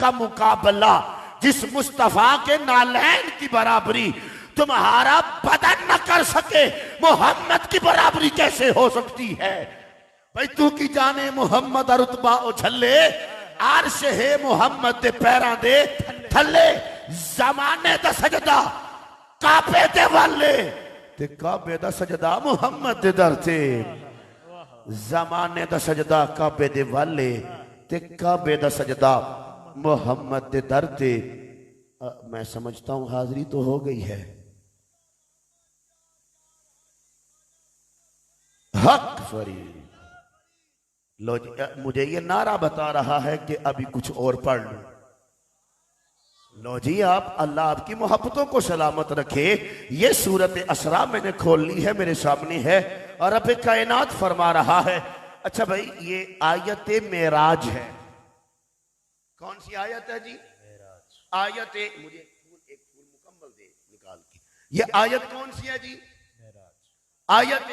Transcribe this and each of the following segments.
का मुकाबला, जिस मुस्तफा के नालैन की बराबरी तुम्हारा बदन न कर सके, मोहम्मद की बराबरी कैसे हो सकती है? भाई तू की जाने मोहम्मद रुतबा उछले, आरश है मोहम्मद दे पैरां दे थले, जमाने दा सजदा काबे दे वाले ते काबे दा सजदा मोहम्मद दे दर ते, जमाने दा सजदा काबे दे वाले ते काबे दा सजदा मोहम्मद दे दर ते। मैं समझता हूं हाजिरी तो हो गई है। हक फरीद लो जी, मुझे ये नारा बता रहा है कि अभी कुछ और पढ़ लो। लो जी, आप अल्लाह आपकी मोहब्बतों को सलामत रखे। ये सूरत असरा मैंने खोल ली है, मेरे सामने है और अब कायनात फरमा रहा है। अच्छा भाई, ये आयत मेराज है। कौन सी आयत है जी? आयत मुझे एक फूल मुकम्मल दे निकाल के। ये आयत कौन सी है जी? आयत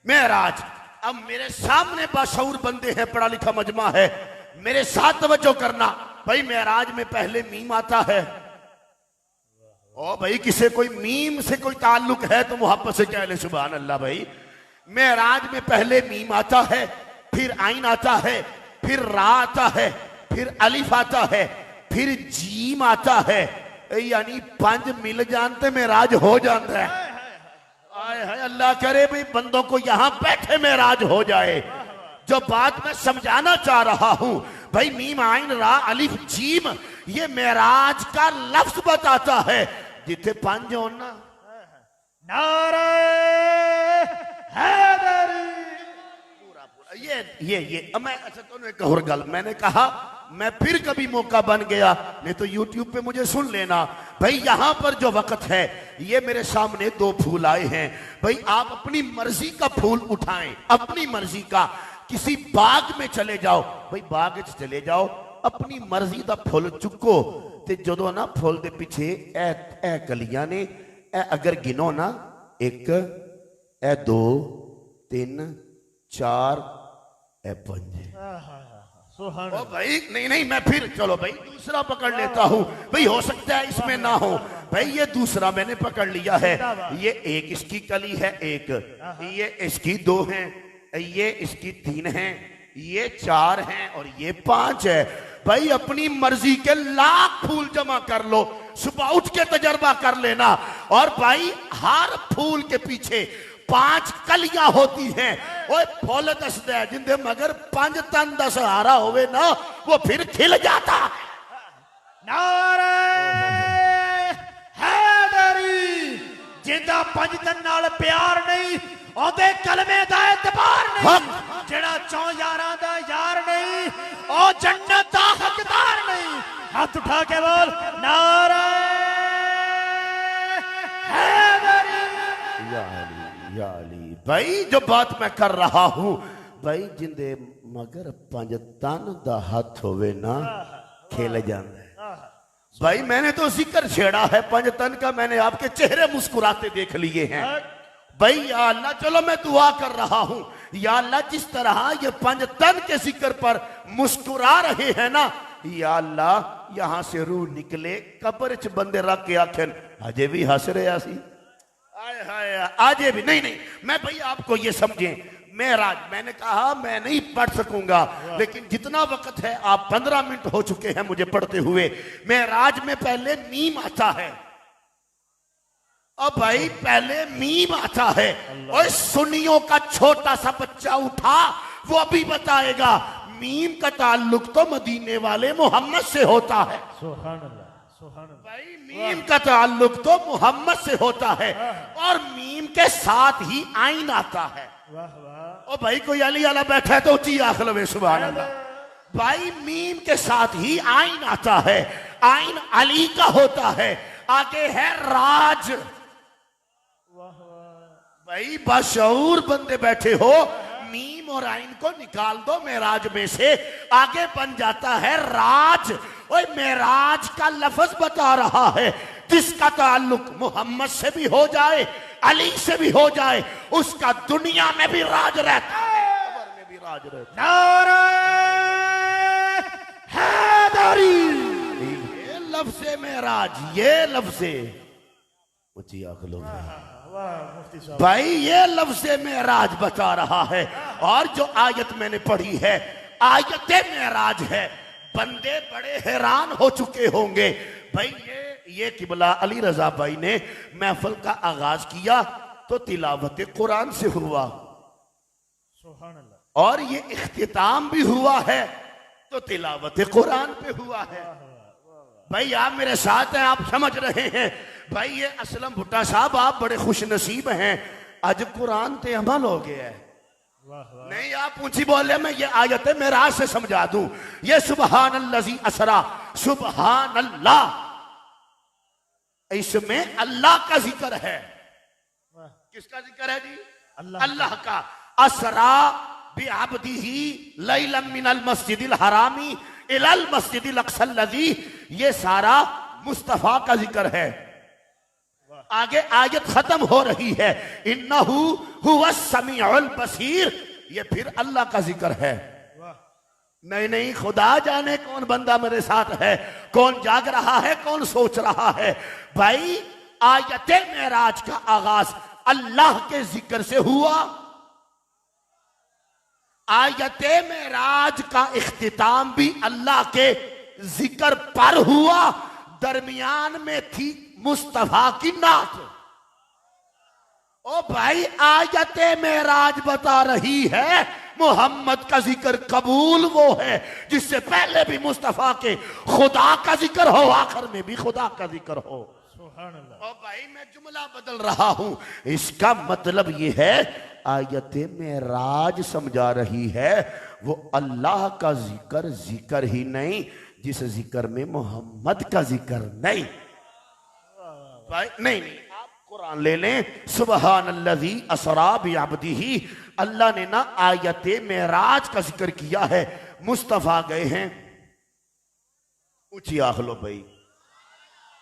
मेराज। अब मेरे सामने बाशऊर बंदे हैं, पढ़ा लिखा मजमा है, मेरे साथ तवज्जो करना। भाई मेराज में पहले मीम आता है। ओ भाई, किसे कोई मीम से कोई ताल्लुक है तो मोहब्बत से कह ले सुभान अल्लाह। भाई मेराज में पहले मीम आता है, फिर आइन आता है, फिर रा आता है, फिर अलिफ आता है, फिर जीम आता है, यानी 5 मिल जानते मेराज हो जाता है। आए है अल्लाह करे भाई बंदों को यहां बैठे मेराज हो जाए। जो बात मैं समझाना चाह रहा हूं भाई, मीम आइन रा अलिफ जीम, ये मेराज का लफ्ज बताता है। जिथे 5 हो ना, नारे हैदरी, पूरा ये मैं अच्छा तो एक और गल मैंने कहा, मैं फिर कभी मौका बन गया नहीं तो यूट्यूब पे मुझे सुन लेना। भाई यहां पर जो वक्त है, ये मेरे सामने 2 फूल आए हैं। भाई आप अपनी मर्जी का फूल उठाएं, अपनी मर्जी का। किसी बाग में चले जाओ, भाई बाग में चले जाओ, अपनी मर्जी का फुल चुको ते जदों ना फुल दे पीछे ए कलियां ने, ए अगर गिनो ना 1 ए 2 3 4 ए 5। ओ भाई नहीं मैं फिर चलो भाई दूसरा पकड़ लेता हूं। भाई हो सकता है इसमें ना हो। भाई ये दूसरा मैंने पकड़ लिया है। ये 1 इसकी कली है, 1 ये इसकी 2 है, ये इसकी 3 है, ये 4 है और ये 5 है। भाई अपनी मर्जी के लाख फूल जमा कर लो, सुबह उठ के तजर्बा कर लेना। और भाई हर फूल के पीछे 5 कलियां होती हैं। ओए फुल दसदा है जिंदे मगर 5 तन दा सहारा होवे ना, वो फिर खिल जाता है। नारे हैदरी, जिंदा 5 तन नाल प्यार नहीं, ओदे कलमे दा एतबार नहीं। जेड़ा 4 यारां दा यार नहीं, ओ जन्नत दा हकदार नहीं। हाथ उठा के बोल नारे हैदरी। या अली भाई, जो बात मैं कर रहा हूं भाई, जिंदे मगर 5 तन दा हाथ होवे ना, खेल जाता है। भाई मैंने तो जिक्र छेड़ा है 5 तन का, मैंने आपके चेहरे मुस्कुराते देख लिए हैं। भाई या अल्लाह, चलो मैं दुआ कर रहा हूं, या अल्लाह जिस तरह ये 5 तन के जिक्र पर मुस्कुरा रहे हैं ना, या अल्लाह यहां से रूह निकले, कब्र च बंदे रख के आखन अजे भी हंस रहे सी, आजे भी नहीं मैं भाई आपको ये समझें, मेराज मैंने कहा मैं नहीं पढ़ सकूंगा, लेकिन जितना वक्त है, आप 15 मिनट हो चुके हैं मुझे पढ़ते हुए। मेराज में पहले मीम आता है। अब भाई पहले मीम आता है, और सुन्नियों का छोटा सा बच्चा उठा, वो अभी बताएगा मीम का ताल्लुक तो मदीने वाले मोहम्मद से होता है। सुभान अल्लाह। भाई मीम का ताल्लुक तो मोहम्मद से होता है, और मीम के साथ ही आइन आता है। ओ भाई कोई अली वाला बैठा है तो ऊंची आंख लवे सुभान अल्लाह। भाई मीम के साथ ही आइन आता है, आइन अली का होता है, आगे है राज। भाई बाशऊर बंदे बैठे हो, मीम और आइन को निकाल दो मेराज में से, आगे बन जाता है राज। ओए मेराज का लफ्ज बता रहा है, जिसका ताल्लुक मोहम्मद से भी हो जाए, अली से भी हो जाए, उसका दुनिया में भी राज रहता है, कब्र में भी राज रहता है। नारे हैदरी। लफ्ज़े मेराज, ये लफ्ज़े ऊंची आंखों भाई, ये लफ्ज़े मेराज बता रहा है। और जो आयत मैंने पढ़ी है आयत मेराज है। बंदे बड़े हैरान हो चुके होंगे भाई। ये किबला अली रजा भाई ने महफिल का आगाज किया तो तिलावत कुरान से हुआ, सुभान अल्लाह, और ये इख्तिताम भी हुआ है तो तिलावत कुरान पे हुआ है। भाई आप मेरे साथ हैं, आप समझ रहे हैं भाई। ये असलम भुट्टा साहब आप बड़े खुश नसीब हैं, आज कुरान ते अमल हो गया है। नहीं आप ऊंची बोले, मैं ये आयत मेराज से समझा दूं। ये सुबहान अल्लाजी असरा, सुबहान अल्लाह, इसमें अल्लाह का जिक्र है। किसका जिक्र है जी? अल्लाह का। असरा बिअब्दिही लैलन मिनल मस्जिदिल हरामी इलल मस्जिदिल अक्सल लज़ी, ये सारा मुस्तफा का जिक्र है। आगे आयत खत्म हो रही है, इन्नहु हुवस समीउल बसीर, ये फिर अल्लाह का जिक्र है। नहीं खुदा जाने कौन बंदा मेरे साथ है, कौन जाग रहा है, कौन सोच रहा है। भाई आयत मेराज का आगाज अल्लाह के जिक्र से हुआ, आयत मेराज का इख्तिताम भी अल्लाह के जिक्र पर हुआ। दरमियान में थी मुस्तफा की नात। ओ भाई आयत मेराज बता रही है मोहम्मद का जिक्र कबूल वो है जिससे पहले भी मुस्तफा के खुदा का जिक्र हो, आखिर में भी खुदा का जिक्र हो। सुभान अल्लाह। ओ भाई मैं जुमला बदल रहा हूं, इसका मतलब ये है आयत मेराज समझा रही है वो अल्लाह का जिक्र जिक्र ही नहीं जिस जिक्र में मोहम्मद का जिक्र नहीं। भाई नहीं आप कुरान ले लें, सुबहान अल्लाजी असरा बिअब्दिही, अल्लाह ने ना आयत मेराज का जिक्र किया है। मुस्तफा गए हैं, ऊंची आंख लो भाई।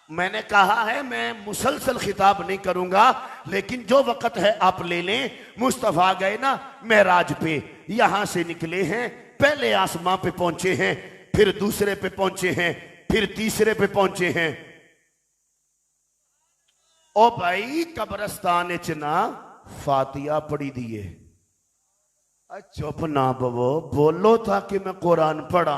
मैंने कहा है मैं मुसलसल खिताब नहीं करूंगा, लेकिन जो वक्त है आप ले लें। मुस्तफा गए ना मेराज पे, यहां से निकले हैं, पहले आसमां पे पहुंचे हैं, फिर दूसरे पे पहुंचे हैं, फिर तीसरे पे पहुंचे हैं। ओ भाई कब्रस्तान च ना फातिया पढ़ी दिए। चुप ना बवो, बोलो ताकि मैं कुरान पढ़ा।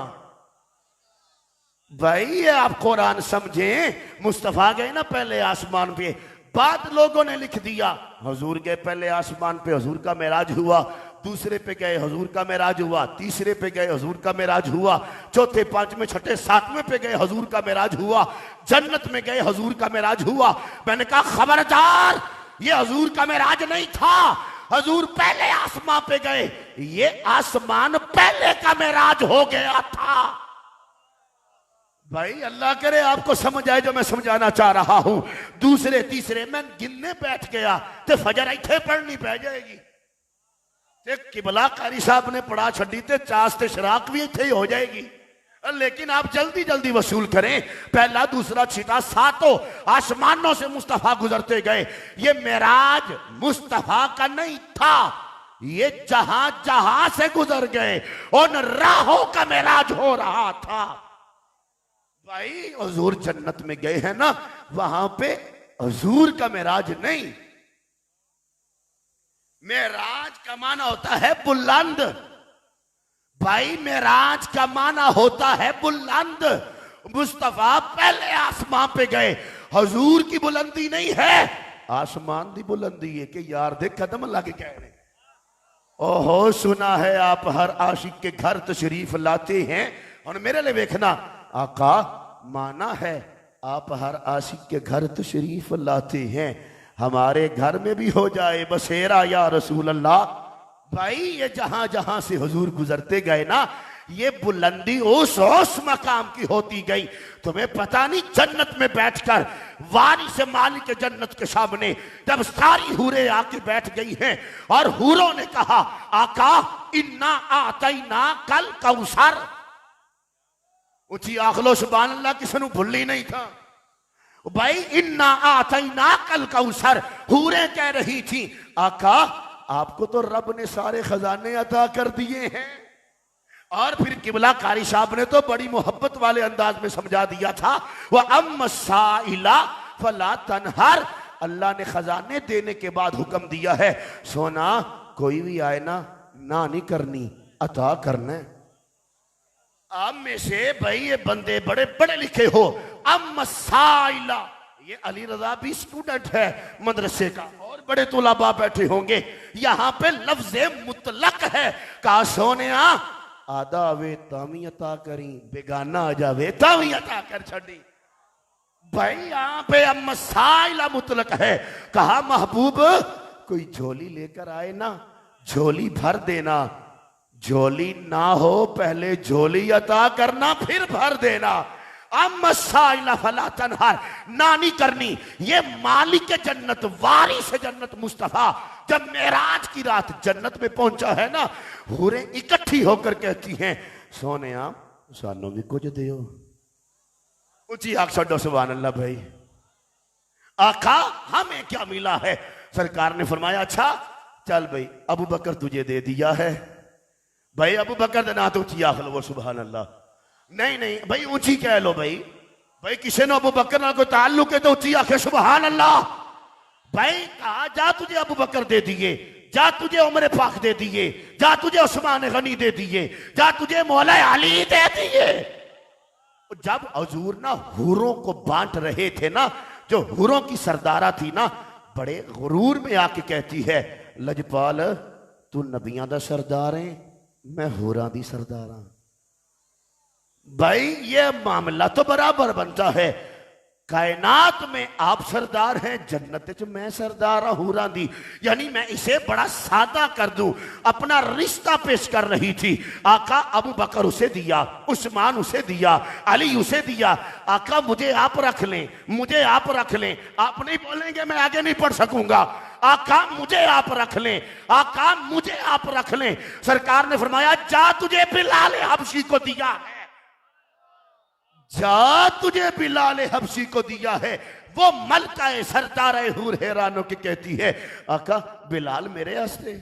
भाई ये आप कुरान समझें। मुस्तफा गए ना पहले आसमान पे, बाद लोगों ने लिख दिया हुजूर गए पहले आसमान पे, हुजूर का मेराज हुआ, दूसरे पे गए हुजूर का मेराज हुआ, तीसरे पे गए हुजूर का मेराज हुआ, चौथे पांचवें छठे सातवें पे गए हुजूर का मेराज हुआ, जन्नत में गए हुजूर का मेराज हुआ। मैंने कहा खबरदार, ये हुजूर का मेराज नहीं था, हुजूर पहले आसमान पे गए, ये आसमान पहले का मेराज हो गया था। भाई अल्लाह करे आपको समझ आए जो मैं समझाना चाह रहा हूं। दूसरे तीसरे मैं गिनने बैठ गया तो फजर इथे पढ़नी पै जाएगी। किबला कारी साहब ने पढ़ा छड़ी ते चास ते शराक भी इथे ही हो जाएगी। लेकिन आप जल्दी जल्दी वसूल करें, पहला दूसरा छठा सातों आसमानों से मुस्तफा गुजरते गए। ये मेराज मुस्तफा का नहीं था, ये जहां जहां से गुजर गए उन राहों का मेराज हो रहा था। भाई हुजूर जन्नत में गए हैं ना, वहां पे हुजूर का मेराज नहीं। मेराज का माना होता है बुलंद। भाई मेराज का माना होता है बुलंद। मुस्तफा पहले आसमान पे गए, हुजूर की बुलंदी नहीं है, आसमान की बुलंदी है कि यार दे कदम लग कह रहे। ओहो सुना है आप हर आशिक के घर तशरीफ लाते हैं, और मेरे लिए देखना आका माना है आप हर आशिक के घर तशरीफ लाते हैं, हमारे घर में भी हो जाए बसेरा या रसूल अल्लाह। भाई ये जहां जहां से हुजूर गुजरते गए ना, ये बुलंदी उस मकाम की होती गई। तुम्हें पता नहीं जन्नत में बैठकर वारिस मालिक जन्नत के सामने जब सारी हूरें आके बैठ गई हैं और हूरों ने कहा आका इन्ना आतैना कल कौसर, ऊंची आखलो सुभान अल्लाह, किसी को भूल ही नहीं था। भाई इन्ना आतैना कल कौसर, हूरें कह रही थी आका आपको तो रब ने सारे खजाने अता कर दिए हैं, और फिर किबला कारी साहब ने तो बड़ी मोहब्बत वाले अंदाज में समझा दिया था, वह अम्मा साइला फला तनहर। अल्लाह ने खजाने देने के बाद हुक्म दिया है, सोना कोई भी आए ना नहीं करनी, अता करना है। आप में से भाई ये बंदे बड़े बड़े लिखे हो, अम्मा साइला, ये अली रजा भी स्टूडेंट है मदरसे का, और बड़े तुलाबा बैठे होंगे। यहां पे लफ्ज़े मुतलक है, कहा सोने आदा आवे तावी अता करी, बेगाना आ जावे तावी अता कर छड़ी। भाई यहां पे अम्मा साइला मुतलक है, कहा महबूब कोई झोली लेकर आए ना, झोली भर देना, झोली ना हो पहले झोली अता करना फिर भर देना। अम्मा साइला फला तनहर, ना नहीं करनी। ये मालिक जन्नत, वारिस जन्नत मुस्तफा जब मेराज की रात जन्नत में पहुंचा है ना, हूरें इकट्ठी होकर कहती हैं, सोने सानू भी कुछ दियो। ऊंची आंख छो सुभान अल्लाह। भाई आका हमें क्या मिला है? सरकार ने फरमाया, अच्छा चल भाई अबू बकर तुझे दे दिया है। भाई अबू बकर देना तो ऊंची आंख लो, सुभान अल्लाह। नहीं नहीं भाई ऊंची कह लो। भाई भाई किसी ने अबू बकर ना कोई ताल्लुक है तो ऊंची आंखें, सुभान अल्लाह। भाई कहा जा तुझे अबू बकर दे दिए, जा तुझे उमर पाक दे दिए, जा तुझे उस्मान गनी दे दिए, जा तुझे मौला अली दे दिए। जब हजूर ना हुरों को बांट रहे थे ना, जो हुरों की सरदारा थी ना, बड़े गुरूर में आके कहती है, लजपाल तू नबियां दा सरदार है, मैं हुरां दी सरदार हां। भाई ये मामला तो बराबर बनता है, कायनात में आप सरदार हैं, जन्नत च मैं सरदार हूं हुरां दी। यानी मैं इसे बड़ा सादा कर दूं, अपना रिश्ता पेश कर रही थी। आका अबू बकर उसे दिया, उस्मान उसे दिया, अली उसे दिया। आका मुझे आप रख लें, मुझे आप रख लें। आप नहीं बोलेंगे मैं आगे नहीं पढ़ सकूंगा। आका मुझे आप रख लें, आका मुझे आप रख लें। सरकार ने फरमाया, जा तुझे बिलाल हबशी को दिया है, जा तुझे बिलाल हबशी को दिया है। वो मलका सरदार हूर हैरानों की कहती है, आका बिलाल मेरे हस्ते।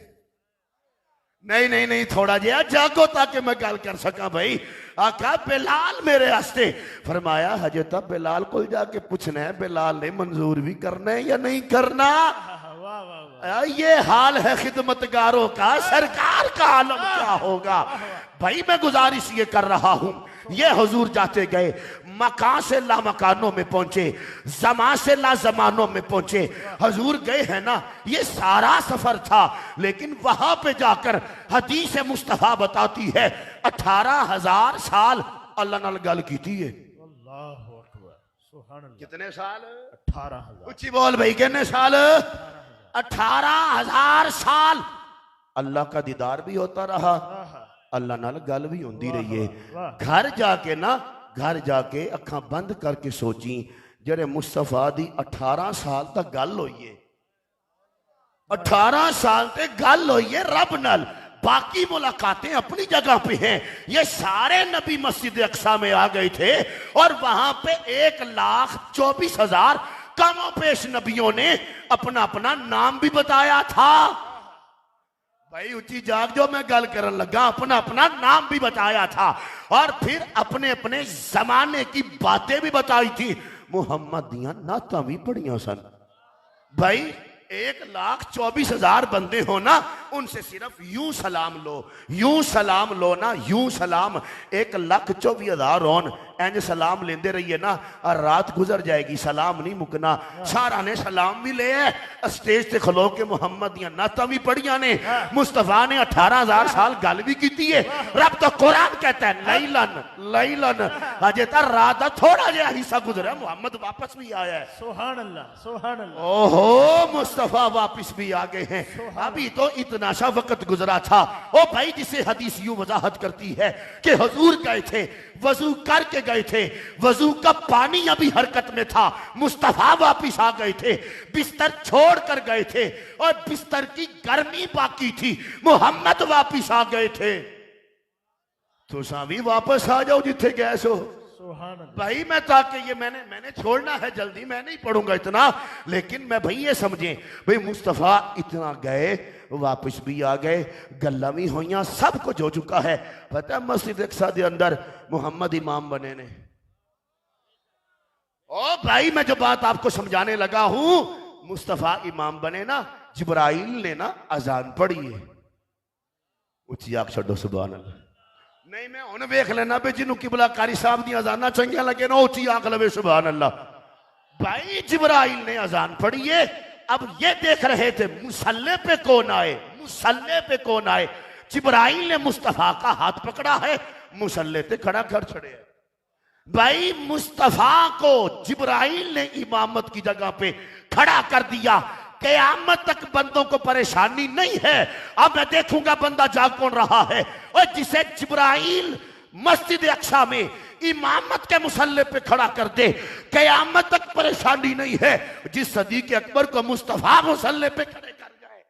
नहीं नहीं नहीं थोड़ा जहा जागो ताकि मैं गल कर सका। भाई आका बिलाल मेरे हस्ते। फरमाया हजे तक बिलाल को जाके पूछना है, बिलाल ने मंजूर भी करना है या नहीं करना। ये हाल है खिदमतगारों का, सरकार का आलम क्या होगा। भाई मैं गुजारिश ये कर रहा हूं, ये हुजूर जाते गए, मकान से ला मकानों में पहुंचे, जमा से ला जमानों में पहुंचे। हुजूर गए हैं ना, ये सारा सफर था, लेकिन वहां पे जाकर हदीस मुस्तफा बताती है 18,000 साल अल्लाह नाल गल कीती है। अल्लाहु अकबर, सुभान अल्लाह। कितने साल? 18,000। ऊंची बोल भाई, कितने साल? 18,000 साल अल्लाह का दीदार भी होता रहा, अल्लाह नाल गल भी होंदी रही है। घर जाके ना, घर जाके अखा बंद करके सोची, जेरे मुस्तफा दी 18 साल तक गल होई है, 18 साल तक गल होई है रब नाल। बाकी मुलाकातें अपनी जगह पे हैं। ये सारे नबी मस्जिद अक्सा में आ गए थे और वहां पे 1,24,000 कमो पेश नबियों ने अपना अपना नाम भी बताया था। भाई ऊंची जाग जो मैं गल करन लगा, अपना अपना नाम भी बताया था और फिर अपने अपने जमाने की बातें भी बताई थी। मुहम्मद दियां नाता भी पढ़ियां सन। भाई 1,24,000 बंदे हो ना, उनसे सिर्फ यूं सलाम लो, यूं सलाम लो ना, यूं सलाम 1,24,000 होन, इंज सलाम लेंदे रहिए ना, और रात गुजर जाएगी, सलाम नहीं मुकना। सारा ने सलाम भी ले, स्टेज से खलो के मुहम्मद दियां नाता भी पढ़िया ने। मुस्तफा ने 18,000 साल गल भी की है। रब तो कुरान कहता है लैलन लैलन, अजे तक रात का थोड़ा जिहा हिस्सा गुजरा, मुहम्मद वापस भी आया है। सुभान अल्लाह, सुभान अल्लाह। ओहो मुस्तफा वापस भी आ गए हैं। अभी तो इतना सा वक्त गुजरा था। ओ भाई जिसे हदीस यूं वजाहत करती है कि हुजूर गए थे, वजू करके गए थे, वजू का पानी अभी हरकत में था, मुस्तफा वापिस आ गए थे, बिस्तर छोड़ कर गए थे और बिस्तर की गर्मी बाकी थी, मुहम्मद वापिस आ गए थे। तुसा भी वापस आ जाओ जिथे गए सो। सुभान अल्लाह। भाई मैं ताकि ये मैंने छोड़ना है जल्दी, मैं नहीं पढ़ूंगा इतना, लेकिन मैं भाई ये समझे भाई मुस्तफा इतना गए वापस भी आ गए, गल्ला भी होइया, सब कुछ हो चुका है। पता है मस्जिद अक्सा के अंदर मोहम्मद इमाम बने ने। ओ भाई मैं जो बात आपको समझाने लगा हूं, मुस्तफा इमाम बने ना, जिब्राइल ने ना अजान पढ़ी है। उची आख छो सुभान अल्लाह। नहीं मैं हुन वेख लेना भी जिन्हों किबला कारी साहब दी अजाना चंगिया लगे ना, उची आख लवे सुभान अल्लाह। भाई जिब्राइल ने अजान पढ़ी है। अब ये देख रहे थे मुसल्ले पे कौन आए, मुसल्ले पे कौन आए। जिब्राइल ने मुस्तफा का हाथ पकड़ा है, मुसल्ले पे खड़ा कर छड़े है। भाई मुस्तफा को जिब्राइल ने इमामत की जगह पे खड़ा कर दिया। क़यामत तक बंदों को परेशानी नहीं है। अब मैं देखूंगा बंदा जाग कौन रहा है, और जिसे जिब्राइल मस्जिद अक्सा में इमामत के मुसल्ले पे खड़ा कर दे, क़यामत तक परेशानी नहीं है। जिस सदीक़ अकबर को मुस्तफा मुसल्ले पे खड़े कर जाए,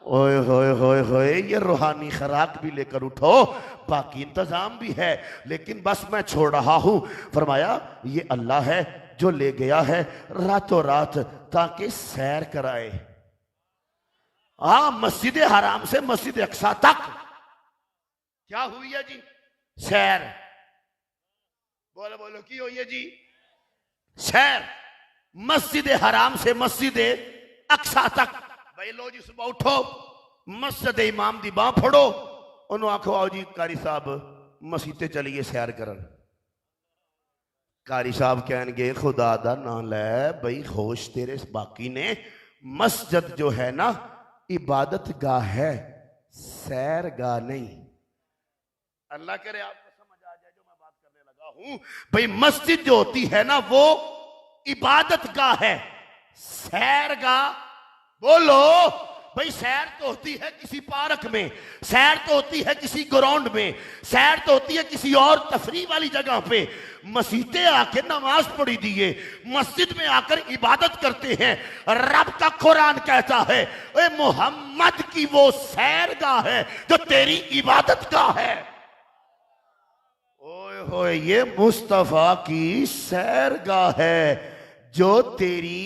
ओए होए होए होए, ये रूहानी खराक भी लेकर उठो, बाकी इंतजाम भी है, लेकिन बस मैं छोड़ रहा हूं। फरमाया ये अल्लाह है जो ले गया है रातों रात ताकि सैर कराए। मस्जिद हराम से मस्जिद अक्सा तक क्या हुई है जी? सैर। बोलो बोलो की हुई है जी? सैर। मस्जिद हराम से मस्जिद अक्सा तक। भाई लो जी सुबह उठो, मस्जिद इमाम दी बांह फड़ो, उन्होंने आखो आओ जी कारी साहब मसीते चलिए सैर करन। कारी साहब कहेंगे खुदा दा ना लै बई, होश तेरे बाकी ने। मस्जिद जो है ना इबादत गाह है, सैर गाह नहीं। अल्लाह करे आपको समझ आ जाए जो मैं बात करने लगा हूं। भाई मस्जिद जो होती है ना वो इबादत गाह है, सैर गाह। बोलो भाई, सैर तो होती है किसी पार्क में, सैर तो होती है किसी ग्राउंड में, सैर तो होती है किसी और तफरी वाली जगह पे। मस्जिदें आके नमाज पढ़ी दिए, मस्जिद में आकर इबादत करते हैं। रब का कुरान कहता है ओए मोहम्मद की वो सैरगाह है जो तेरी इबादत का है। ओए होए, ये मुस्तफा की सैरगाह है जो तेरी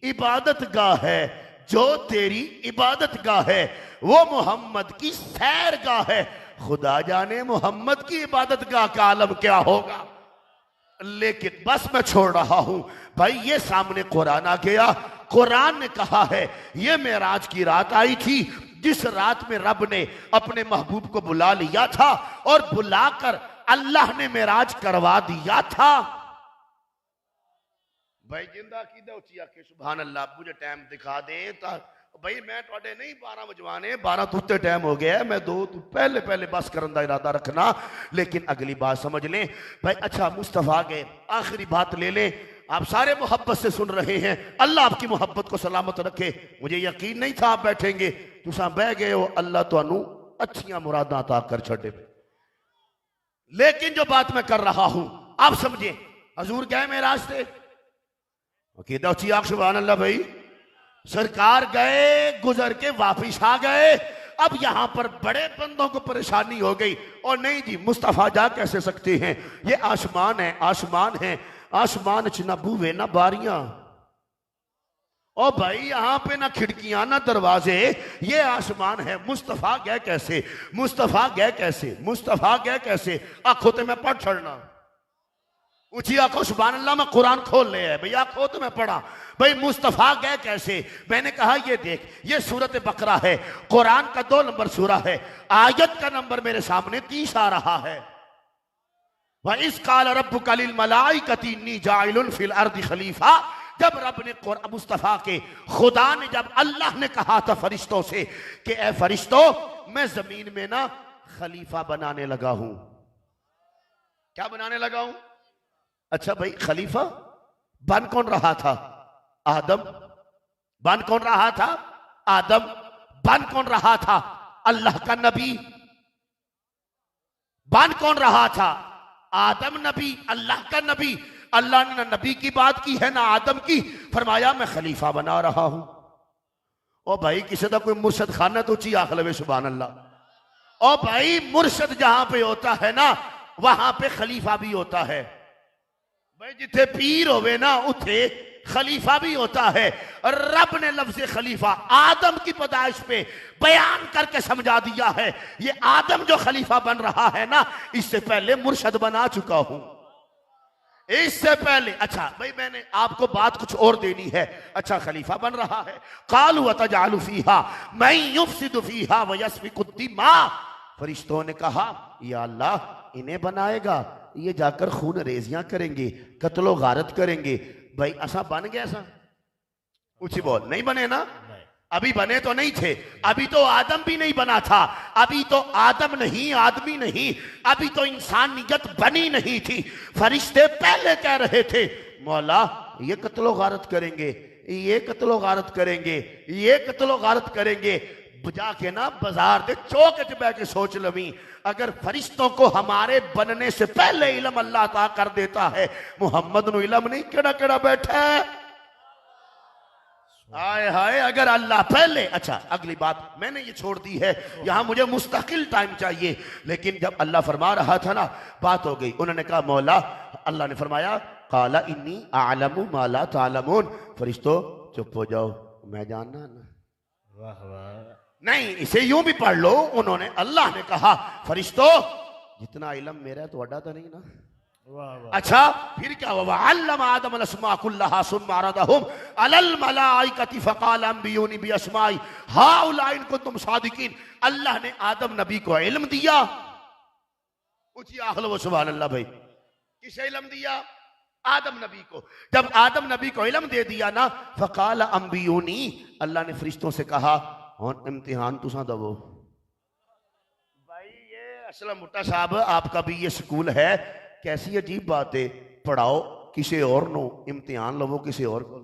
इबादत गाह है, जो तेरी इबादत गाह है वो मोहम्मद की सैरगाह है। खुदा जाने मोहम्मद की इबादत गाह का आलम क्या होगा। लेकिन बस मैं छोड़ रहा हूं भाई। ये सामने कुरान आ गया, कुरान ने कहा है ये मेराज की रात आई थी, जिस रात में रब ने अपने महबूब को बुला लिया था और बुलाकर अल्लाह ने मेराज करवा दिया था। भाई जिंदा की दे उची आके सुभान अल्लाह। मुझे टाइम दिखा दे भाई, मैं थोड़े नहीं 12 बजवाने, 12 तो उत्ते टाइम हो गया है, मैं 2 तू पहले पहले बस करने का इरादा रखना। लेकिन अगली बात समझ लें भाई। अच्छा मुस्तफा गए, आखिरी बात ले लें, आप सारे मोहब्बत से सुन रहे हैं, अल्लाह आपकी मोहब्बत को सलामत रखे। मुझे यकीन नहीं था आप बैठेंगे, तुसा बह गए हो, अल्लाह तुहानू अच्छियां मुरादां अता कर छड़े। लेकिन जो बात मैं कर रहा हूं आप समझे, हजूर गए मेराज से, अकीदा उची आख सुभान अल्लाह। भाई सरकार गए, गुजर के वापिस आ गए। अब यहां पर बड़े बंदों को परेशानी हो गई, और नहीं जी मुस्तफा जा कैसे सकते हैं, ये आसमान है, आसमान है, आसमान च ना बूहे ना बारियां, और भाई यहां पे ना खिड़कियां ना दरवाजे, ये आसमान है। मुस्तफा गए कैसे, मुस्तफा गए कैसे, मुस्तफा गए कैसे? आखो तो मैं पढ़ छड़ना, ऊंची आंखों सुभान अल्लाह, मैं कुरान खोल ले है भैया, आंखों तो मैं पढ़ा। भाई मुस्तफा गए कैसे? मैंने कहा ये देख, ये सूरत बकरा है, कुरान का 2 नंबर सूरा है, आयत का नंबर मेरे सामने 30 आ रहा है। वह इस काल रब्बुका लिल मलाइकति इन्नी जाइलुन फिल अर्दि खलीफा। जब रब ने मुस्तफा के, खुदा ने, जब अल्लाह ने कहा था फरिश्तों से कि ए फरिश्तों मैं जमीन में ना खलीफा बनाने लगा हूं। क्या बनाने लगा हूं? अच्छा भाई खलीफा बन कौन रहा था? आदम। बन कौन रहा था? आदम। बन कौन रहा था? अल्लाह का नबी। बन कौन रहा था? आदम नबी, अल्लाह का नबी। अल्लाह ने ना नबी की बात की है ना आदम की, फरमाया मैं खलीफा बना रहा हूं। ओ भाई किसी का कोई मुर्शद खाना तो ची आख लवे सुभान अल्लाह। ओ भाई मुर्शद जहां पे होता है ना, वहां पे खलीफा भी होता है। भाई जिथे पीर होवे ना उथे खलीफा भी होता है। रब ने लफ्ज़ खलीफा आदम की पैदाइश पे बयान करके समझा दिया है। ये आदम जो खलीफा बन रहा है ना, इससे पहले मुर्शद बना चुका हूं, इससे पहले। अच्छा भाई मैंने आपको बात कुछ और देनी है। अच्छा खलीफा बन रहा है। कालू अतजालु फीहा मैं युफ्सिदु फीहा व यस्फिकु दिमा। फरिश्तों ने कहा या अल्लाह इन्हें बनाएगा, ये जाकर खून रेजियां करेंगे, कत्लो गारत करेंगे। भाई ऐसा बन गया ऐसा कुछ बोल नहीं बने ना, अभी बने तो नहीं थे, अभी तो आदम भी नहीं बना था, अभी तो आदम नहीं आदमी नहीं, अभी तो इंसानियत बनी नहीं थी। फरिश्ते पहले कह रहे थे मौला ये कत्लो गारत करेंगे, ये कत्लो गारत करेंगे, ये कत्लो गारत करेंगे। जाके ना बाजार दे चौक च बैठ के सोच लवी, अगर फरिश्तों को हमारे बनने से पहले इल्म अल्लाह अता कर देता है, मुहम्मद नु इल्म नहीं केड़ा केड़ा बैठा है। हाय हाय अगर अल्लाह पहले। अच्छा अगली बात मैंने ये छोड़ दी है, यहां मुझे मुस्तकिल टाइम चाहिए। लेकिन जब अल्लाह फरमा रहा था ना, बात हो गई। उन्होंने कहा मौला, अल्लाह ने फरमाया काला इन्नी आलमु मा ला तालमून। फरिश्तों चुप हो जाओ, मैं जानना ना। वाह वाह। नहीं इसे यूं भी पढ़ लो। उन्होंने अल्लाह ने कहा फरिश्तों जितना इल्म मेरा तो अड्डा तो नहीं ना। वाह वाह। अच्छा फिर क्या हुआ? अल्लम आदम अलअस्मा कुल्लहा सुम्मा अरदहुम अलल मलाइकति फकाल अंबियूनी बिअस्माई हाउला इन कुंतुम सादिकीन। अल्लाह ने आदम नबी को इल्म दिया। पूछिए आखिर सुभान अल्लाह। भाई किसे इल्म दिया? आदम नबी को। जब आदम नबी को इल्म दे दिया ना, फकाल अंबियूनी, अल्लाह ने फरिश्तों से कहा और इम्तिहान तुसा दवो। भाई ये असलम मुट्टा साहब आपका भी ये स्कूल है, कैसी अजीब बात है। पढ़ाओ किसी और नो, इम्तिहान लवो किसी और को।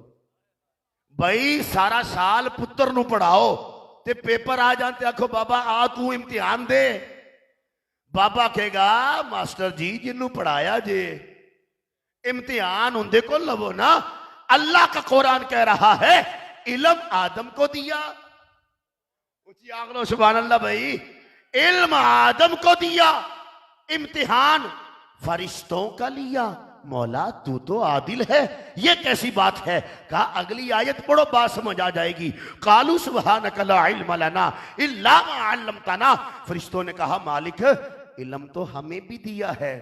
भाई सारा साल पुत्र नु पढ़ाओ ते पेपर आ जाते आखो बाबा आ तू इम्तिहान दे। बाबा कहेगा मास्टर जी जिन्नू पढ़ाया जे इम्तिहान उनके को लवो ना। अल्लाह का कुरान कह रहा है इल्म आदम को दिया। उसी आगलो सुभान अल्लाह। भाई इल्म आदम को दिया, इम्तिहान फरिश्तों का लिया। मौला तू तो आदिल है, ये कैसी बात है? कहा अगली आयत पढ़ो, बात समझ आ जाएगी। कालू सुब्हानक ला इल्म लना इल्ला मा अल्लमतना। फरिश्तों ने कहा मालिक इल्म तो हमें भी दिया है।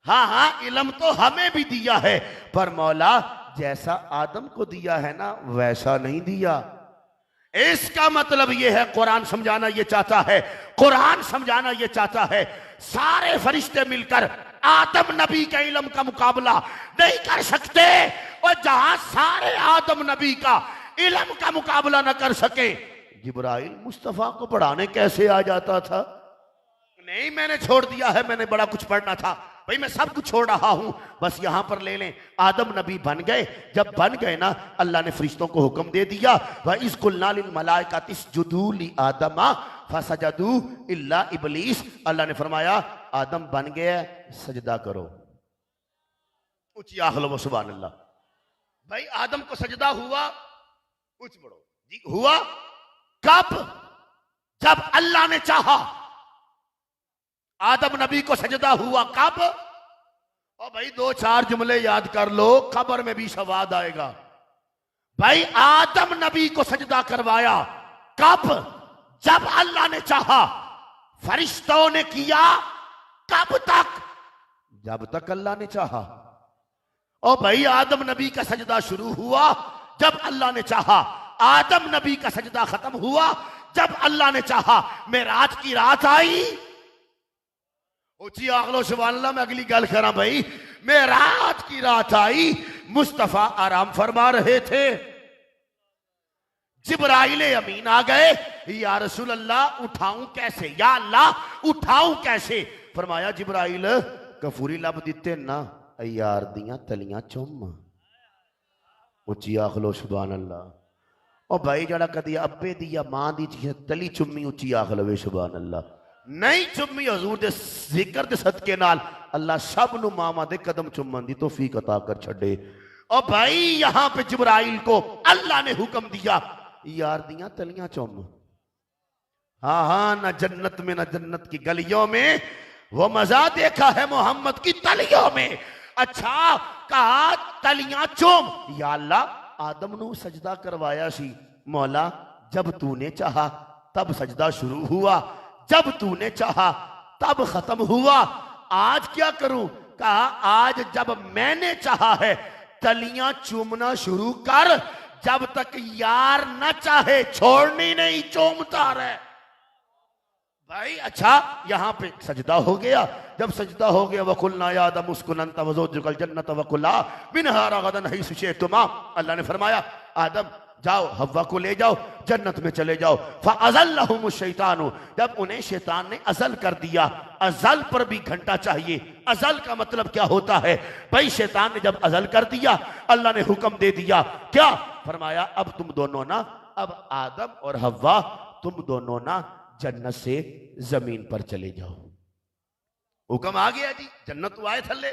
हाँ हाँ इल्म तो हमें भी दिया है, पर मौला जैसा आदम को दिया है ना वैसा नहीं दिया। इसका मतलब यह है कुरान समझाना यह चाहता है, कुरान समझाना यह चाहता है सारे फरिश्ते मिलकर आदम नबी के इल्म का मुकाबला नहीं कर सकते। और जहां सारे आदम नबी का इल्म का मुकाबला न कर सके, जिब्राइल मुस्तफा को पढ़ाने कैसे आ जाता था? नहीं मैंने छोड़ दिया है, मैंने बड़ा कुछ पढ़ना था। भाई मैं सब कुछ छोड़ रहा हूं, बस यहां पर ले लें। आदम नबी बन गए, जब बन गए ना अल्लाह ने फरिश्तों को हुक्म दे दिया व इज़ कुल्ना लिल मलाइकति इसजुदू लि आदमा फसजदू इल्ला इबलीस। अल्लाह ने फरमाया आदम बन गया, सजदा करो। ऊंची आखलो सुभान अल्लाह। भाई आदम को सजदा हुआ, कुछ पढ़ो जी, हुआ कब? जब अल्लाह ने चाहा। आदम नबी को सजदा हुआ कब? और भाई दो चार जुमले याद कर लो, खबर में भी सवाद आएगा। भाई आदम नबी को सजदा करवाया कब? जब अल्लाह ने चाहा। फरिश्तों ने किया कब तक? जब तक अल्लाह ने चाहा। और भाई आदम नबी का सजदा शुरू हुआ जब अल्लाह ने चाहा। आदम नबी का सजदा खत्म हुआ जब अल्लाह ने चाहा। मेराज की रात आई। ऊंची आगलो सुभान अल्लाह। मैं अगली गल करा भाई। मेराज की रात आई, मुस्तफा आराम फरमा रहे थे, जिब्राइल अमीन आ गए। या रसूल अल्लाह उठाऊं कैसे? या अल्लाह उठाऊं कैसे? फरमाया जिब्राइल कफूरी लब दिते ना यार दियां तलियां चुम। उची आखलो सुभान अल्लाह। और भाई जड़ा कदी अब्बे दी या मां दी तली चुम्मी उची आख लवे सुभान अल्लाह। नहीं चुम्मी हजूर दे जिक्र दे सदके नाल अल्लाह सब नु मामा दे कदम चुम्मन दी तौफीक अता कर छड़े। और भाई यहां पे जिब्राइल को अल्लाह ने हुक्म दिया यार दियां तलियां चुम। हाँ हाँ, ना जन्नत में ना जन्नत की गलियों में वो मजा देखा है मोहम्मद की तलियों में। अच्छा कहा तलियां चूम। या अल्लाह आदम नू सजदा करवाया सी, मौला जब तूने चाहा तब सजदा शुरू हुआ, जब तूने चाहा तब खत्म हुआ, आज क्या करूं? कहा आज जब मैंने चाहा है तलियां चूमना शुरू कर, जब तक यार न चाहे छोड़नी नहीं, चूमता रहे भाई। अच्छा यहां पे सजदा हो गया, जब सजदा हो गया वकुलना या आदम उस्कुन अंत व ज़ौजुकल जन्नत वकुला मिनहा रगदन हैसु शि'तुमा, अल्लाह ने फरमाया आदम जाओ हव्वा को ले जाओ जन्नत में चले जाओ। फ़अज़ल्लहुमुश शैतानु, जब उन्हें शैतान ने अज़ल कर दिया। अज़ल पर भी घंटा चाहिए। अज़ल का मतलब क्या होता है भाई? शैतान ने जब अज़ल कर दिया अल्लाह ने हुक्म दे दिया, क्या फरमाया? अब तुम दोनों ना, अब आदम और हव्वा तुम दोनों ना जन्नत से जमीन पर चले जाओ। हुक्म आ गया जी, जन्नत तो आए थल्ले।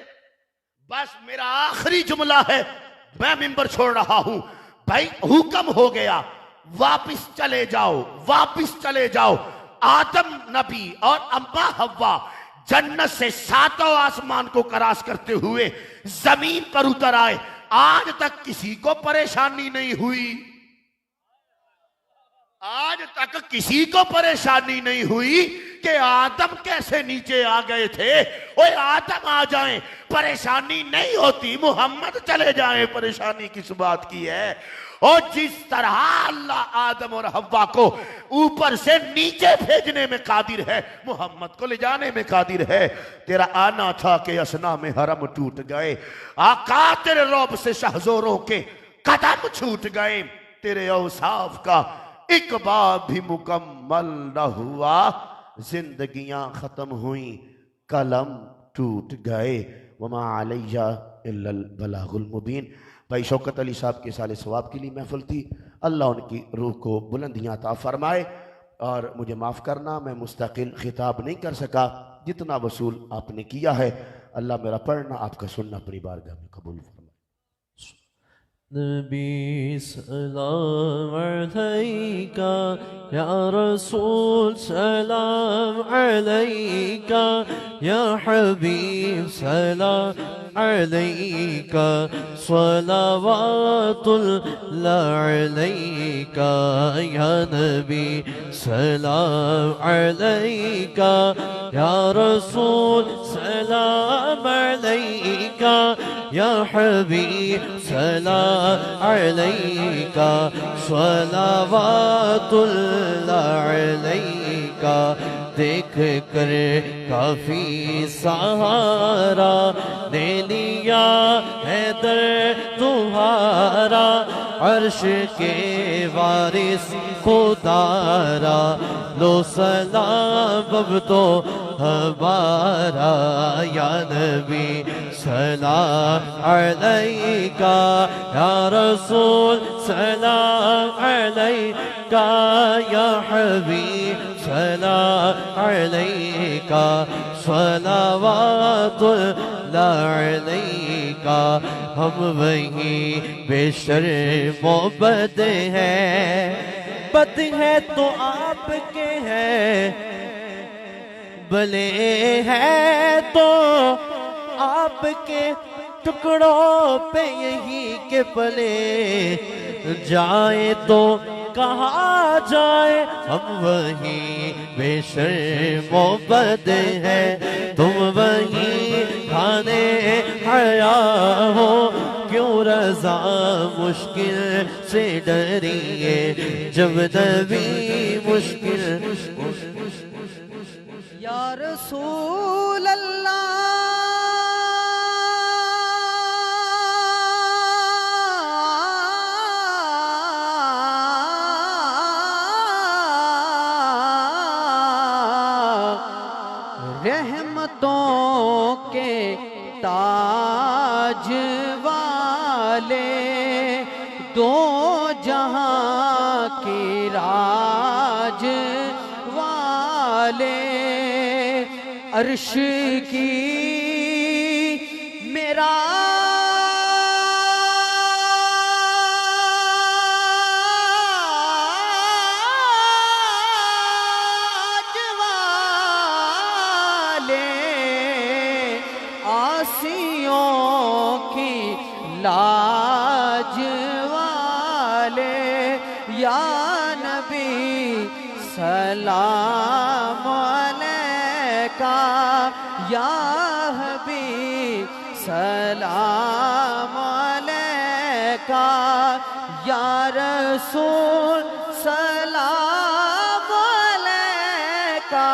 बस मेरा आखिरी जुमला है, मैं मिंबर छोड़ रहा हूं भाई। हुक्म हो गया वापिस चले जाओ, वापिस चले जाओ। आदम नबी और अम्मा हव्वा जन्नत से सातों आसमान को क्रॉस करते हुए जमीन पर उतर आए। आज तक किसी को परेशानी नहीं हुई, आज तक किसी को परेशानी नहीं हुई कि आदम कैसे नीचे आ गए थे। ओए आदम आ जाएं परेशानी नहीं होती, मोहम्मद चले जाएं परेशानी किस बात की है। और जिस तरह अल्लाह आदम और हव्वा को ऊपर से नीचे भेजने में कादिर है, मोहम्मद को ले जाने में कादिर है। तेरा आना था कि असना में हरम टूट गए, आका तेरे रौब से शहजोरों के कदम छूट गए। तेरे औसाफ का एक बार भी मुकम्मल न हुआ, जिंदगियां खत्म हुई कलम टूट गए। वमा अलैया इल्लल बलागुल मुबीन। भाई शौकत अली साहब के साले सवाब के लिए महफिल थी। अल्लाह उनकी रूह को बुलंदियां अता फरमाए। और मुझे माफ़ करना, मैं मुस्तकिल खिताब नहीं कर सका, जितना वसूल आपने किया है अल्लाह मेरा पढ़ना आपका सुनना अपनी बारगाह में कबूल फरमाए। नबी सलाम अलैका या रसूल सलाम अलैका या हबीब सलाम अलैका सलावतुल्लाह अलैका या नबी सलाम अलैका या रसूल सलाम अलैका या हबीब सलाम अलैका सलावतुल्लाह अलैका। देख कर काफी सहारा दे लिया है दर तुम्हारा, अर्श के वारिस खुदारा लो सलाम अब तो हमारा। या नबी सलाम अलैका या रसूल सलाम अलैका या हबीब सलाम अलैका सलावतुल्लाह अलैका। हम वही बेशर्मो बद हैं, बद है तो आपके हैं, भले हैं तो आपके टुकड़ों पे यही के पले। जाए तो कहाँ जाए हम वही बेशर्मो बद हैं, तुम वही खाने हया हो क्यों रज़ा मुश्किल से डरिए जब नबी मुश्किल। या रसूल अल्लाह रहमतों के ताज वाले, दो जहां के राज वाले, अर्श की मेरा वाले, लाज वाले या नबी सलाम अलैका या हबीब सलाम अलैका या रसूल सलाम अलैका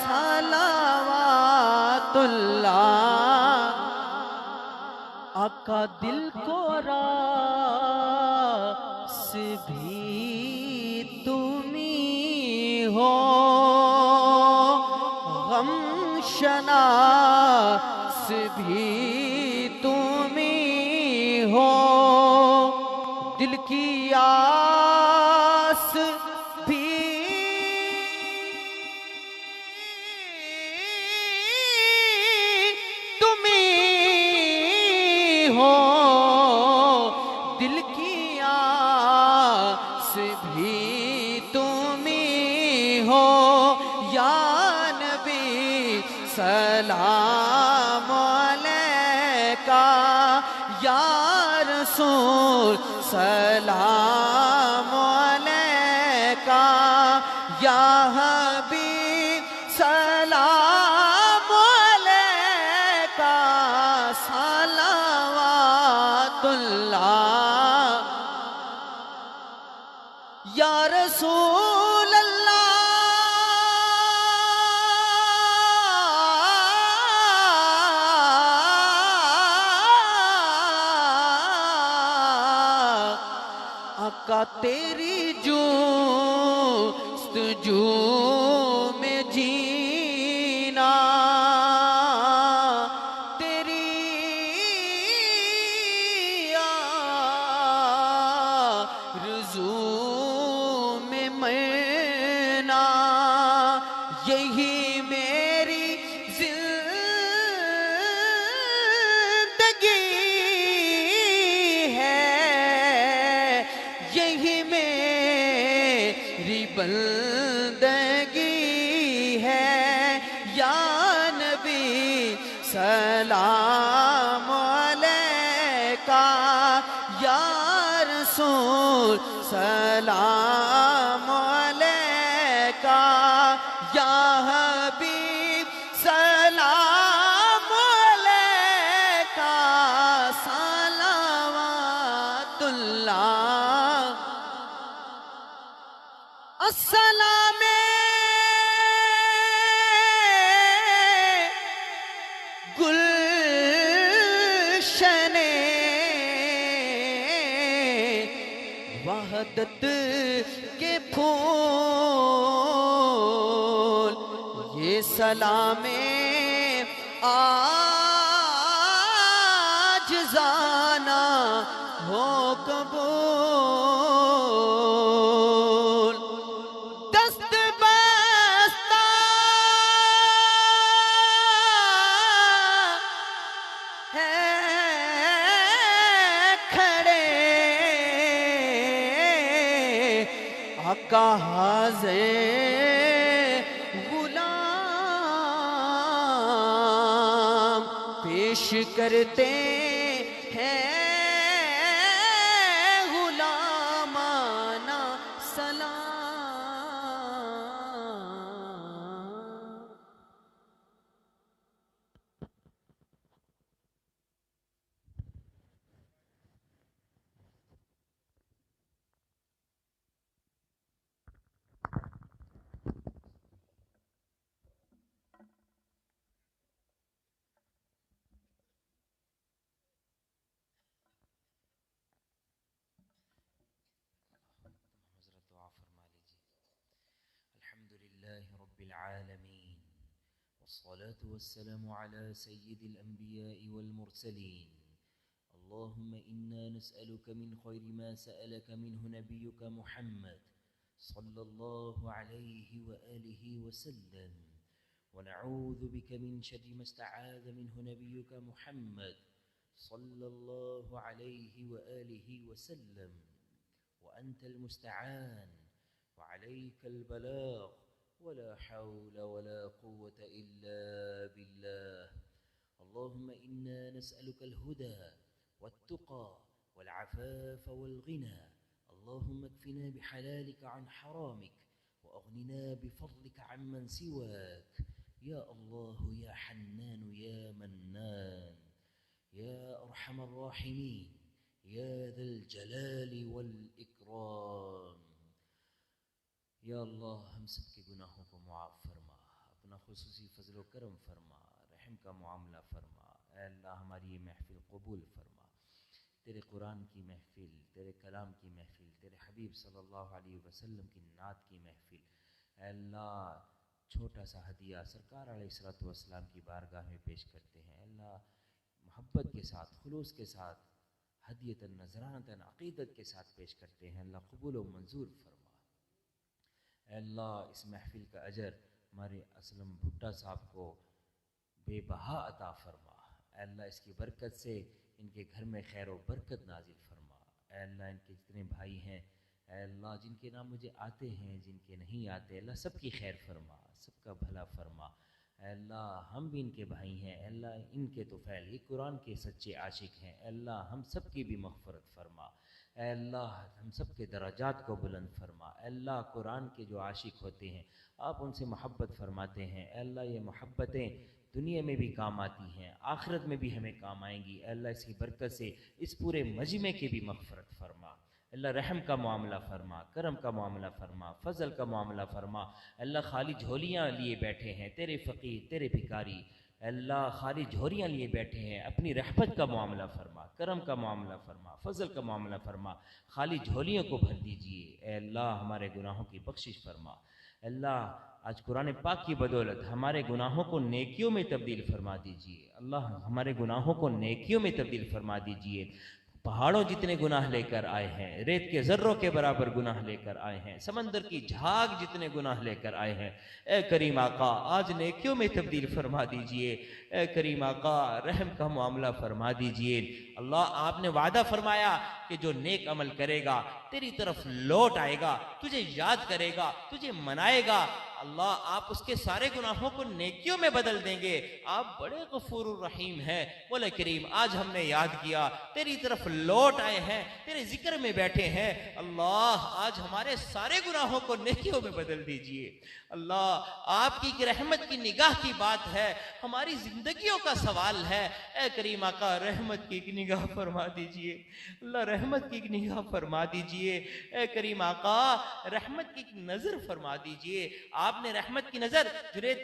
सलावतुल्लाह। आका दिल को रास भी तुम्ही हो, गम शनास भी तुम्ही हो, दिल की आस भी तुम्ही हो, दिल की आस भी तुम्ही हो या नबी सलाम अलैका या रसूल सलाम अलैका या हबीब सलाम अलैका सलावतुल्लाह। या रसूल आका तेरी जुस्तजू में जीना, तेरी आरज़ू में मरना, यही मेरी जिंदगी है, यही मेरी बंदगी है या नबी सलाम अलैका या रसूल सलाम अलैका या हबीब सलाम अलैका सलावतुल्लाह। अस्सलामे गुलशने वहदत के फूल, ये सलामे आज जाना हो कबूल। दस्त बस्ता है खड़े आका हाज़िर गुलाम पेश करते हैं गुलामाना सलाम। हज़रत दुआ फरमा लीजिए। अल्हम्दुलिल्लाहि रब्बिल आलमीन वस्सलातु वस्सलामु अला सय्यिदिल अंबिया'i वल मुरसलीन। अल्लाहुम्मा इन्ना नस्अलुका मिन खैरि मा सअलका मिन्हु नबियुका मुहम्मद सल्लल्लाहु अलैहि व आलिहि वसल्लम व नऊज़ु बिका मिन शर्रि मा इस्तआज़ मिन्हु नबियुका मुहम्मद सल्लल्लाहु अलैहि व आलिहि वसल्लम व अंतल मुस्तआन व अलैकल बलाग वला हौला वला कुव्वता इल्ला बिल्लाह। अल्लाहुम्मा इन्ना नस्अलुकल हुदा वत्तुक़ा वल्अफ़ाफ़ वल्ग़िना अल्लाहुम्मा अक्फ़िना बिहलालिक अन हरामिक वअग़निना बिफ़ज़लिक अम्मन सिवाक या अल्लाह या हन्नान या मन्नान या अरहमर राहिमीन या ज़ल जलाली वल इकराम। या अल्लाह हम सब के गुनाहों को मुआफ़ फरमा, अपना खुसूसी फ़ज़ल व करम फरमा, रहम का मामला फरमा। ऐ अल्लाह हमारी ये महफ़िल कबूल फरमा, तेरे कुरान की महफ़िल, तेरे कलाम की महफ़िल, तेरे हबीब सल्लल्लाहु अलैहि वसल्लम की नात की महफ़िल। ऐ अल्लाह छोटा सा हदिया सरकार अलैहिस्सलातु वस्सलाम की बारगाह में पेश करते हैं। अल्लाह मोहब्बत के साथ, खुलूस के साथ, हदियतन नज़रानतन अक़ीदत के साथ पेश करते हैं। अल्लाह कबूल व मंजूर फरमा। अल्लाह इस महफ़िल का अजर हमारे असलम भुट्टा साहब को बेबहा अता फरमा। अल्लाह इसकी बरकत से इनके घर में खैर व बरकत नाजिल फरमा। अल्लाह इनके जितने भाई हैं, अल्लाह जिनके नाम मुझे आते हैं, जिनके नहीं आते, अल्लाह सबकी खैर फरमा, सबका भला फरमा। अल्लाह हम भी इनके भाई हैं, अल्लाह इनके तो फैल ये कुरान के सच्चे आशिक हैं। अल्लाह हम सब की भी मग़फ़िरत फरमा। अल्लाह हम सब के दराजात को बुलंद फरमा। अल्लाह कुरान के जो आशिक होते हैं आप उनसे मोहब्बत फरमाते हैं। अल्लाह ये मोहब्बतें दुनिया में भी काम आती हैं, आखिरत में भी हमें काम आएंगी। अल्लाह इसकी बरकत से इस पूरे मजमे की भी मग़फ़िरत फरमा। अल्लाह रहम का मामला फरमा, करम का मामला फरमा, फ़ज़ल का मामला फरमा। अल्लाह खाली झोलियाँ लिए बैठे हैं तेरे फ़कीर, तेरे भिखारी, अल्लाह खाली झोलियाँ लिए बैठे हैं, अपनी रहमत का मामला फरमा, करम का मामला फरमा, फ़ज़ल का मामला फरमा। खाली झोलियों को भर दीजिए। अल्लाह हमारे गुनाहों की बख्शिश फरमा। अल्लाह आज कुरान पाक की बदौलत हमारे गुनाहों को नेकियों में तब्दील फरमा दीजिए। अल्लाह हमारे गुनाहों को नेकियों में तब्दील फरमा दीजिए। पहाड़ों जितने गुनाह लेकर आए हैं, रेत के ज़र्रों के बराबर गुनाह लेकर आए हैं, समंदर की झाग जितने गुनाह लेकर आए हैं, ए करीम आका आज नेकियों में तब्दील फरमा दीजिए। ए करीम आका रहम का मामला फरमा दीजिए। अल्लाह आपने वादा फरमाया कि जो नेक अमल करेगा तेरी तरफ लौट आएगा, तुझे याद करेगा, तुझे मनाएगा। अल्लाह आप उसके सारे गुनाहों को नेकियों में बदल देंगे। आप बड़े गफूर रहीम हैं। बोले करीम आज हमने याद किया, तेरी तरफ लौट आए हैं, तेरे जिक्र में बैठे हैं। अल्लाह आज हमारे सारे गुनाहों को नेकियों में बदल दीजिए। अल्लाह आपकी रहमत की निगाह की बात है, हमारी जिंदगियों का सवाल है। ए करीम आका रहमत की निगाह फरमा दीजिए। अल्लाह रहमत की निगाह फरमा दीजिए। ए करीम आका रहमत की नजर फरमा दीजिए। आपने रहमत की नजर जुनैद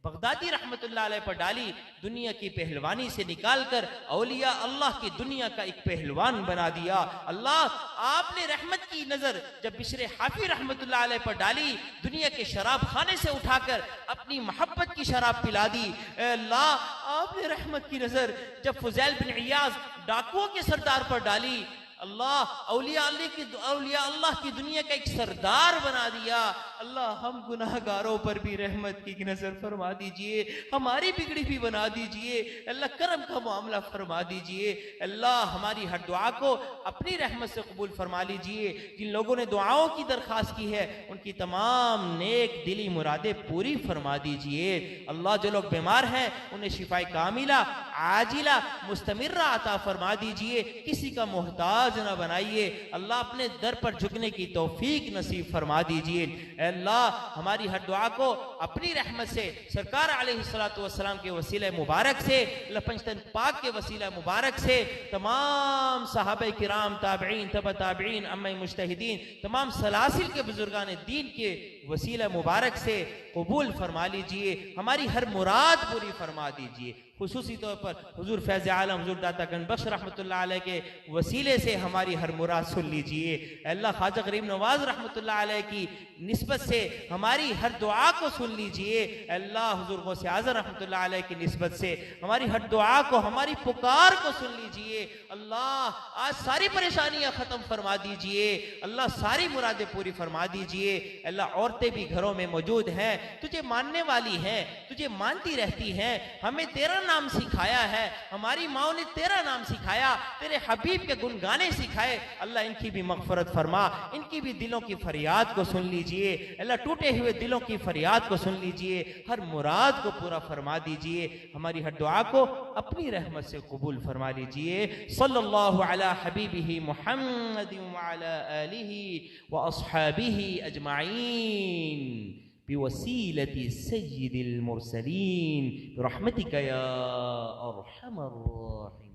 बगदादी रहमतुल्लाह अलैह पर डाली, दुनिया की पहलवानी से निकालकर औलिया अल्लाह की दुनिया का एक पहलवान बना दिया। अल्लाह आपने रहमत की नजर जब बिशरे हाफी रहमतुल्लाह अलैह पर डाली, दुनिया के शराब खाने से उठाकर अपनी मोहब्बत की शराब पिला दी। अल्लाह आपने रहमत की नजर जब फुज़ैल बिन इयाज़ डाकुओं के सरदार पर डाली, अल्लाह औलिया अल्लाह की दुनिया का एक सरदार बना दिया। अल्लाह हम गुनाहगारों पर भी रहमत की नजर फरमा दीजिए, हमारी बिगड़ी भी बना दीजिए। अल्लाह करम का मामला फरमा दीजिए। अल्लाह हमारी हर दुआ को अपनी रहमत से कबूल फरमा लीजिए। जिन लोगों ने दुआओं की दरख्वास्त की है उनकी तमाम नेक दिली मुरादें पूरी फरमा दीजिए। अल्लाह जो लोग बीमार हैं उन्हें शिफाए कामिला आजिला मुस्तमिर्रा अता फरमा दीजिए। किसी का मोहताज न बनाइए। अल्लाह अपने दर पर झुकने की तौफीक नसीब फरमा दीजिए। अल्लाह हमारी हर दुआ को अपनी रहमत से सरकार अलैहिस्सलातु वस्सलाम के वसीले मुबारक से, पंचतन पाक के वसीला मुबारक से, तमाम सहाबे किराम, ताबईन, तबा ताबईन, अम्मे मुज्तहिदीन, तमाम सलासिल के बुजुर्गान दीन के वसीला मुबारक से कबूल फरमा लीजिए। हमारी हर मुराद पूरी फरमा दीजिए। खुसूसी तौर पर हुजूर फैज़ आलम हुजूर दाता गनबख्श रहमतुल्लाह अलैह के वसीले से हमारी हर मुराद सुन लीजिए। अल्लाह ख्वाजा गरीब नवाज रहमतुल्लाह अलैह की निस्बत से हमारी हर दुआ को सुन लीजिए। अल्लाह हुजूर गौसे आज़म रहमतुल्लाह अलैह की निस्बत से हमारी हर दुआ को, हमारी पुकार को सुन लीजिए। अल्लाह आज सारी परेशानियां खत्म फरमा दीजिए। अल्लाह सारी मुरादें पूरी फरमा दीजिए। अल्लाह और औरतें भी घरों में मौजूद हैं, तुझे मानने वाली हैं, तुझे मानती रहती हैं, हमें तेरा नाम सिखाया है, हमारी माओ ने तेरा नाम सिखाया, तेरे हबीब के गुण गाने सिखाए। अल्लाह इनकी भी मगफरत फरमा, इनकी भी दिलों की फरियाद को सुन लीजिए। अल्लाह टूटे हुए दिलों की फरियाद को सुन लीजिए, हर मुराद को पूरा फरमा दीजिए, हमारी हर दुआ को अपनी रहमत से कबूल फरमा लीजिए। सल्लल्लाहु अला हबीबिही मुहम्मद व अला आलिही व अस्हाबिही अजमाइन बिवसीलति सय्यिदिल मुरसलीन बिरहमतिका या अरहमर राहिमीन।